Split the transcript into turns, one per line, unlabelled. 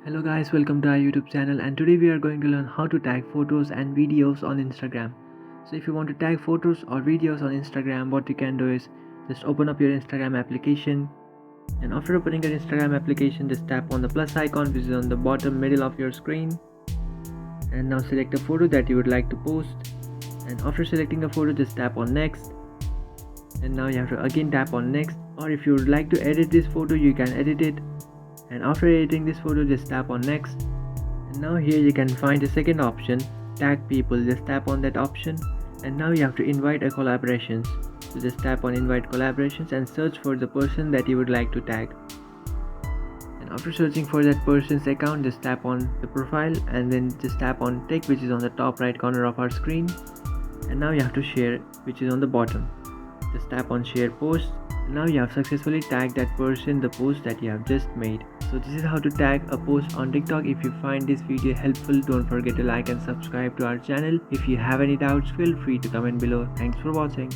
Hello guys, welcome to our YouTube channel, and today we are going to learn how to tag photos and videos on Instagram. So if you want to tag photos or videos on Instagram, what you can do is just open up your Instagram application, and after opening your Instagram application, just tap on the plus icon which is on the bottom middle of your screen, and now select a photo that you would like to post. And after selecting a photo, just tap on next, and now you have to again tap on next, or if you would like to edit this photo, you can edit it. And after editing this photo, just tap on next, and now here you can find the second option, tag people. Just tap on that option, and now you have to invite a collaborations. So just tap on invite collaborations and search for the person that you would like to tag. And after searching for that person's account, just tap on the profile and then just tap on take, which is on the top right corner of our screen. And now you have to share, which is on the bottom. Just tap on share post. Now you have successfully tagged that person the post that you have just made. So this is how to tag a post on TikTok. If you find this video helpful, don't forget to like and subscribe to our channel. If you have any doubts, feel free to comment below. Thanks for watching.